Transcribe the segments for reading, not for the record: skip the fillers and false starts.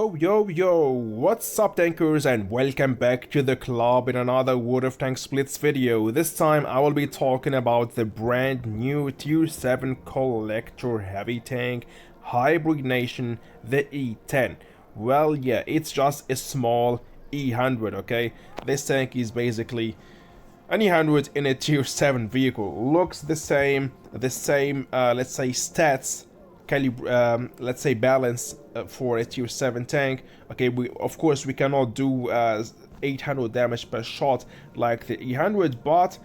Yo, what's up tankers, and welcome back to the club in another World of Tanks Blitz video. This time I will be talking about the brand new tier 7 collector heavy tank hybrid nation, the E-10. Well, yeah, it's just a small E-100, okay? This tank is basically an E-100 in a tier 7 vehicle. Looks the same, let's say stats, let's say balance for a tier 7 tank. Okay, of course we cannot do 800 damage per shot like the E-100, but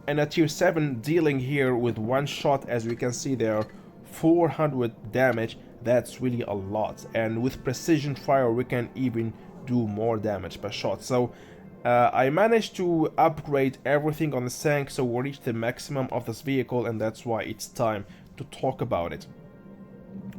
in a tier 7 dealing here with one shot, as we can see there, 400 damage, that's really a lot. And with precision fire we can even do more damage per shot. So I managed to upgrade everything on the tank, so we reached the maximum of this vehicle, and that's why it's time to talk about it.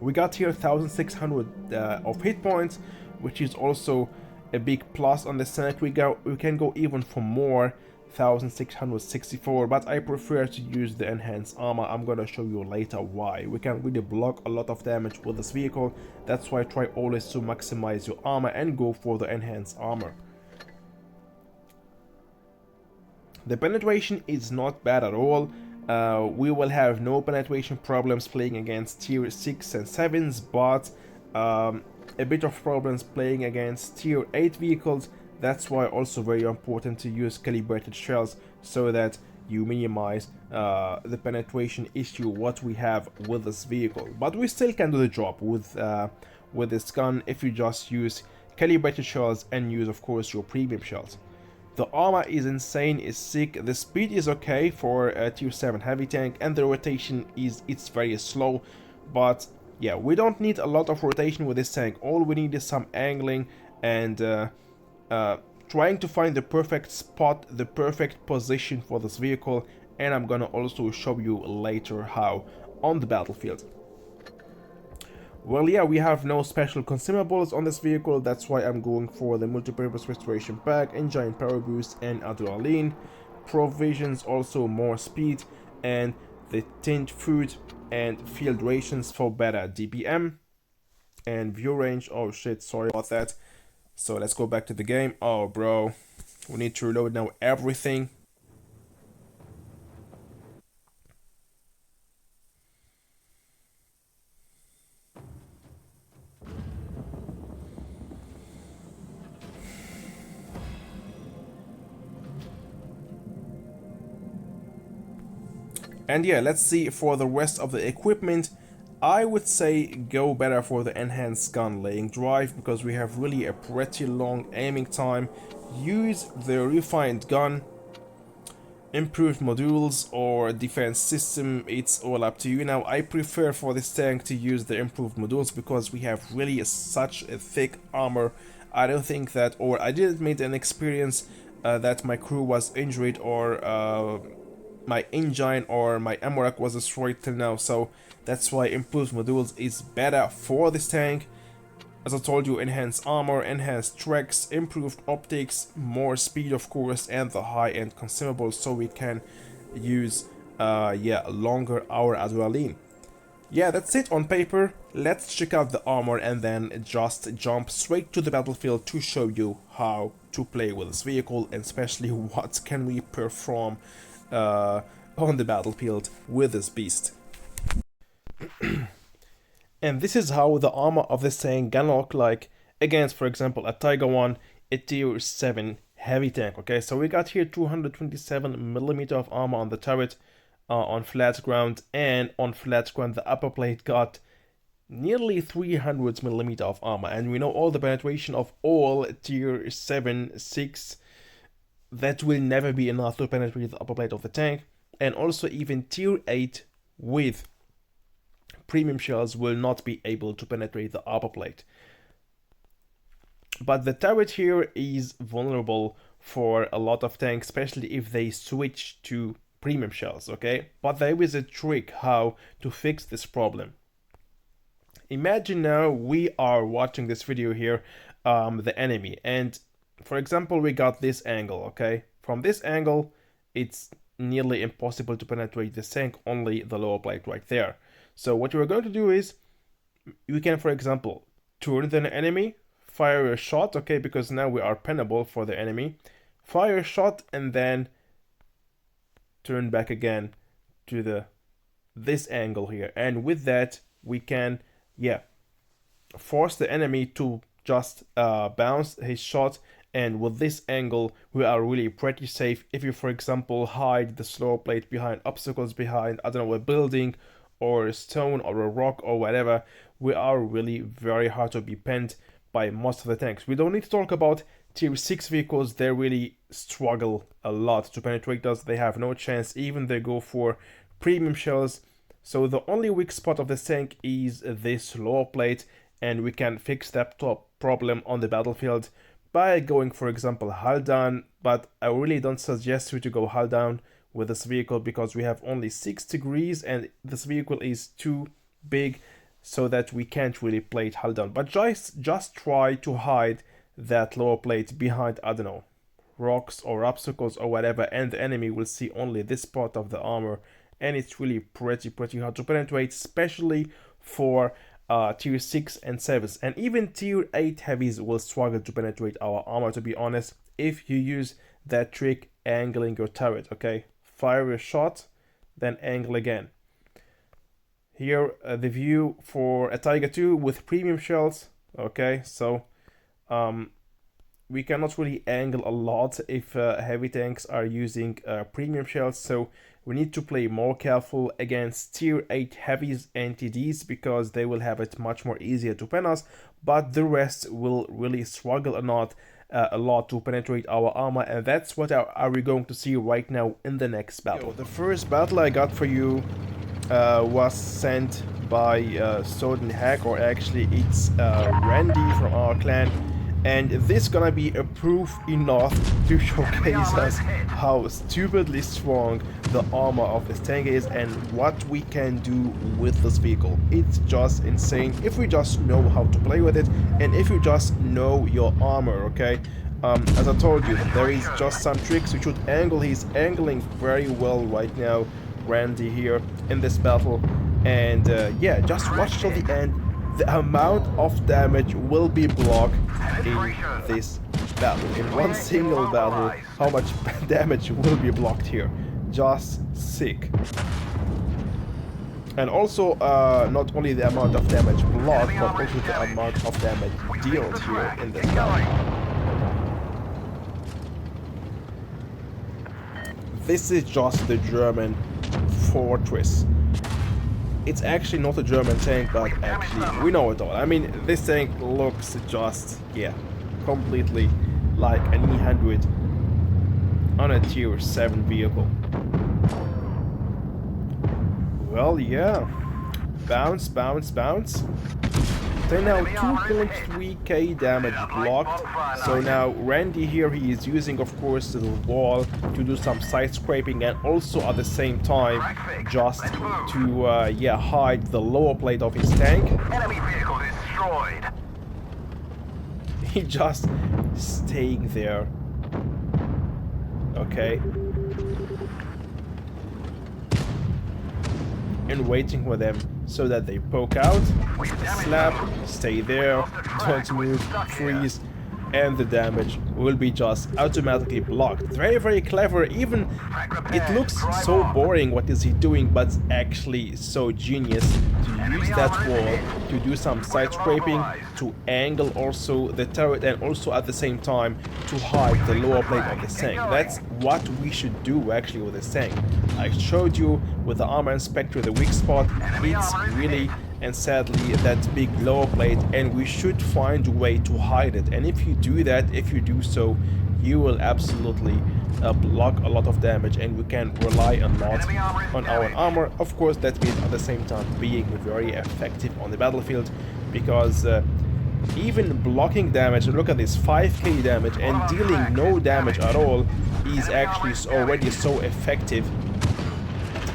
We got here 1600 of hit points, which is also a big plus on the tank. We can go even for more, 1664, but I prefer to use the enhanced armor. I'm gonna show you later why. We can really block a lot of damage with this vehicle. That's why try always to maximize your armor and go for the enhanced armor. The penetration is not bad at all. We will have no penetration problems playing against tier 6 and 7s, but a bit of problems playing against tier 8 vehicles. That's why also very important to use calibrated shells, so that you minimize the penetration issue what we have with this vehicle. But we still can do the job with this gun if you just use calibrated shells and use, of course, your premium shells. The armor is insane, is sick, the speed is okay for a tier 7 heavy tank, and the rotation it's very slow. But yeah, we don't need a lot of rotation with this tank. All we need is some angling and trying to find the perfect spot, the perfect position for this vehicle, and I'm gonna also show you later how on the battlefield. Well, yeah, we have no special consumables on this vehicle. That's why I'm going for the multi-purpose restoration pack, engine power boost, and adrenaline. Provisions, also more speed, and the tinned food and field rations for better DPM. And view range, oh shit, sorry about that. So let's go back to the game. Oh bro, we need to reload now everything. And yeah, let's see for the rest of the equipment. I would say go better for the enhanced gun laying drive, because we have really a pretty long aiming time. Use the refined gun, improved modules, or defense system. It's all up to you. Now I prefer for this tank to use the improved modules because we have really such a thick armor. I don't think that, or I didn't make an experience that my crew was injured, or my engine or my ammo rack was destroyed till now. So that's why improved modules is better for this tank. As I told you, enhanced armor, enhanced tracks, improved optics, more speed of course, and the high-end consumables, so we can use longer our adrenaline. Yeah, that's it on paper. Let's check out the armor and then just jump straight to the battlefield to show you how to play with this vehicle, and especially what can we perform on the battlefield with this beast. And this is how the armor of this tank gonna look like against, for example, a Tiger 1, a tier 7 heavy tank. Okay, so we got here 227mm of armor on the turret on flat ground, and on flat ground the upper plate got nearly 300mm of armor. And we know all the penetration of all tier 7, 6, that will never be enough to penetrate the upper plate of the tank. And also even tier 8 with premium shells will not be able to penetrate the upper plate. But the turret here is vulnerable for a lot of tanks, especially if they switch to premium shells, okay? But there is a trick how to fix this problem. Imagine now we are watching this video here, the enemy, and for example we got this angle, okay? From this angle it's nearly impossible to penetrate the tank, only the lower plate right there. So what you're going to do is, you can, for example, turn the enemy fire a shot, okay, because now we are pinnable for the enemy. Fire a shot and then turn back again to this angle here, and with that we can, yeah, force the enemy to just bounce his shot. And with this angle we are really pretty safe. If you, for example, hide the slow plate behind obstacles, behind, I don't know, a building or a stone or a rock or whatever, we are really very hard to be pinned by most of the tanks. We don't need to talk about tier 6 vehicles. They really struggle a lot to penetrate us. They have no chance, even they go for premium shells. So the only weak spot of the tank is this lower plate, and we can fix that top problem on the battlefield by going, for example, hull down. But I really don't suggest you to go hull down with this vehicle, because we have only 6 degrees and this vehicle is too big so that we can't really play it hull down. But just try to hide that lower plate behind, I don't know, rocks or obstacles or whatever, and the enemy will see only this part of the armor, and it's really pretty hard to penetrate, especially for tier 6 and 7s, and even tier 8 heavies will struggle to penetrate our armor, to be honest, if you use that trick, angling your turret. Okay, fire a shot, then angle again. Here the view for a Tiger 2 with premium shells. Okay, so we cannot really angle a lot if heavy tanks are using premium shells, so we need to play more careful against tier 8 heavies and TDs, because they will have it much more easier to pen us, but the rest will really struggle a lot to penetrate our armor, and that's what are we going to see right now in the next battle. The first battle I got for you was sent by Soden Hack, or actually it's Randy from our clan, and this is gonna be a proof enough to showcase us how stupidly strong the armor of this tank is and what we can do with this vehicle. It's just insane if we just know how to play with it, and if you just know your armor. Okay, as I told you, there is just some tricks. You should angle. He's angling very well right now, Randy, here in this battle, and yeah, just watch till the end. The amount of damage will be blocked in this battle, in one single battle. How much damage will be blocked here? Just sick. And also not only the amount of damage blocked, but also the amount of damage dealt here in this battle. This is just the German fortress. It's actually not a German tank, but actually we know it all. I mean, this tank looks just, yeah, completely like an E-100 on a tier 7 vehicle. Well, yeah, bounce, bounce, bounce. So now 2.3k damage blocked. So now Randy here, he is using, of course, the wall to do some side scraping, and also at the same time just to yeah, hide the lower plate of his tank. Enemy vehicle destroyed. He just staying there. Okay. And waiting for them so that they poke out, slap, stay there, don't move, freeze, and the damage will be just automatically blocked. Very clever. Even it looks so boring what is he doing, but it's actually so genius to use that wall to do some side scraping, to angle also the turret, and also at the same time to hide the lower plate of the tank. That's what we should do actually with this tank. I showed you with the armor inspector the weak spot. It's really and sadly that big lower plate, and we should find a way to hide it. And if you do that, if you do so, you will absolutely block a lot of damage, and we can rely a lot on our armor. Of course, that means at the same time being very effective on the battlefield, because even blocking damage, look at this, 5k damage, and dealing no damage at all is actually already so effective,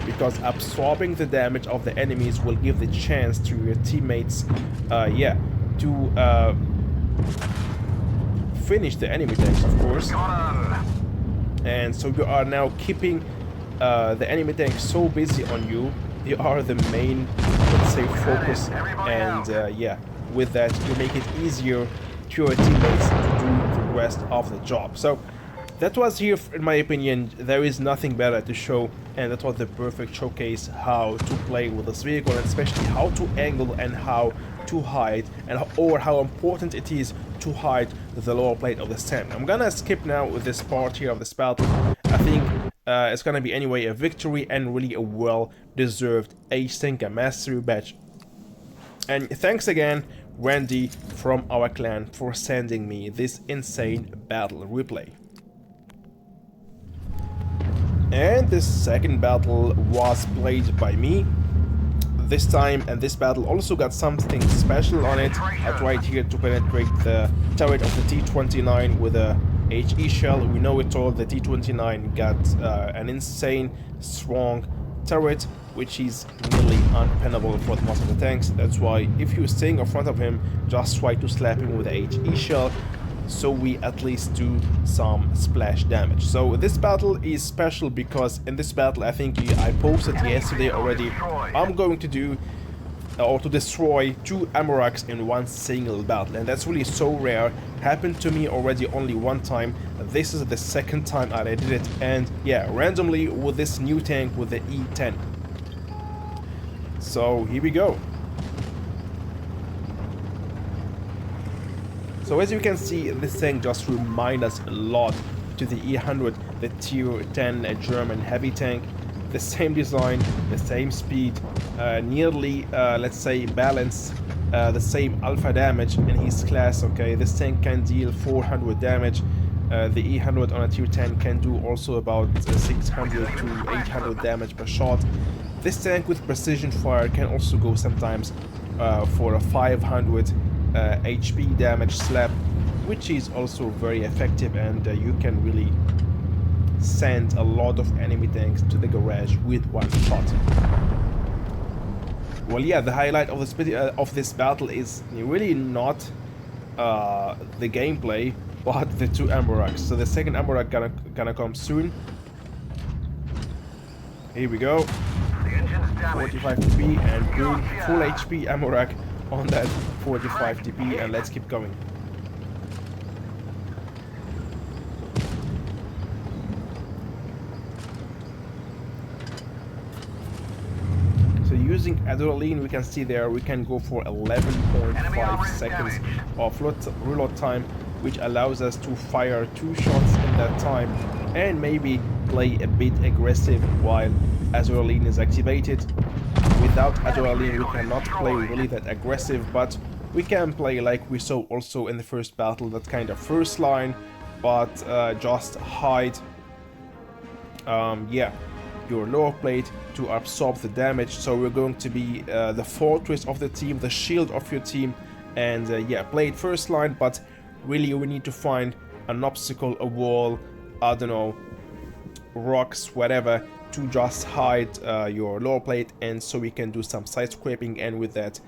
because absorbing the damage of the enemies will give the chance to your teammates yeah, to finish the enemy tanks, of course. And so you are now keeping the enemy tanks so busy on you. They are the main, let's say, focus, and yeah, with that you make it easier to your teammates to do the rest of the job. So that was here, in my opinion. There is nothing better to show, and that was the perfect showcase how to play with this vehicle, and especially how to angle and how to hide, and how important it is to hide the lower plate of the tank. I'm gonna skip now with this part here of this battle. I think it's gonna be anyway a victory, and really a well-deserved A-Stinker Mastery badge. And thanks again, Randy from our clan, for sending me this insane battle replay. And this second battle was played by me this time, and this battle also got something special on it. I tried here to penetrate the turret of the T-29 with a HE shell. We know it all, the T-29 got an insane strong turret, which is nearly unpennable for the most of the tanks. That's why if you're staying in front of him, just try to slap him with a HE shell, so we at least do some splash damage. So this battle is special because in this battle, I think I posted yesterday already, I'm going to do or to destroy 2 Amoraks in one single battle, and that's really so rare. Happened to me already only one time. This is the second time I did it, and yeah, randomly with this new tank with the E-10. So here we go. So as you can see, this tank just reminds us a lot to the E-100, the Tier 10 German heavy tank. The same design, the same speed, nearly, let's say, balanced, the same alpha damage in his class. Okay, this tank can deal 400 damage. The E-100 on a Tier 10 can do also about 600 to 800 damage per shot. This tank with precision fire can also go sometimes for a 500 HP damage slap, which is also very effective, and you can really send a lot of enemy tanks to the garage with one shot. Well, yeah, the highlight of this battle is really not the gameplay, but the 2 Amoraks. So the second Amorak gonna come soon. Here we go. 45 TP and boom, full HP Amorak on that 45 TP, and let's keep going. So using adrenaline, we can see there we can go for 11.5 seconds of reload time, which allows us to fire 2 shots in that time and maybe play a bit aggressive while adrenaline is activated. Without adrenaline, we cannot play really that aggressive, but we can play like we saw also in the first battle, that kind of first line, but just hide yeah, your lower plate to absorb the damage. So we're going to be the fortress of the team, the shield of your team, and yeah, play it first line, but really we need to find an obstacle, a wall, I don't know, rocks, whatever, to just hide your lower plate, and so we can do some side scraping. And with that,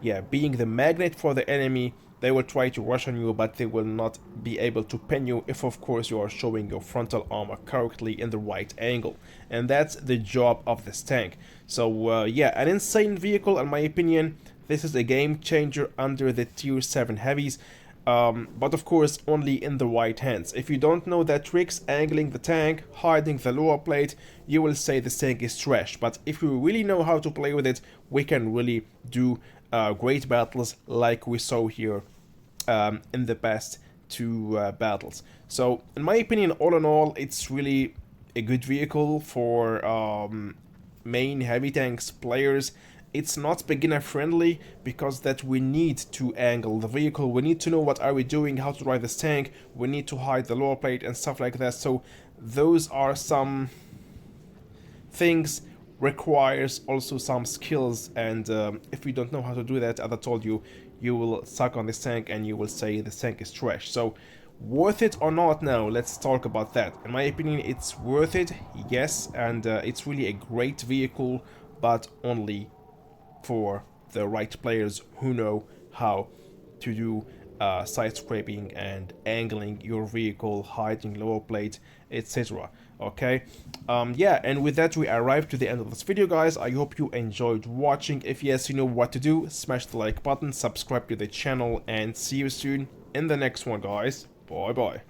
yeah, being the magnet for the enemy, they will try to rush on you, but they will not be able to pin you if of course you are showing your frontal armor correctly in the right angle, and that's the job of this tank. So yeah, an insane vehicle in my opinion. This is a game changer under the Tier 7 heavies. But of course only in the right hands. If you don't know the tricks, angling the tank, hiding the lower plate, you will say this tank is trash. But if you really know how to play with it, we can really do great battles like we saw here in the past 2 battles. So in my opinion, all in all, it's really a good vehicle for main heavy tanks players. It's not beginner friendly because that we need to angle the vehicle, we need to know what are we doing, how to ride this tank, we need to hide the lower plate and stuff like that. So those are some things, requires also some skills, and if you don't know how to do that, as I told you, you will suck on this tank and you will say this tank is trash. So worth it or not? Now let's talk about that. In my opinion, it's worth it, yes, and it's really a great vehicle, but only for the right players who know how to do side scraping and angling your vehicle, hiding lower plate, etc. Okay, yeah, and with that we arrived to the end of this video, guys. I hope you enjoyed watching. If yes, you know what to do. Smash the like button, subscribe to the channel, and see you soon in the next one, guys. Bye bye.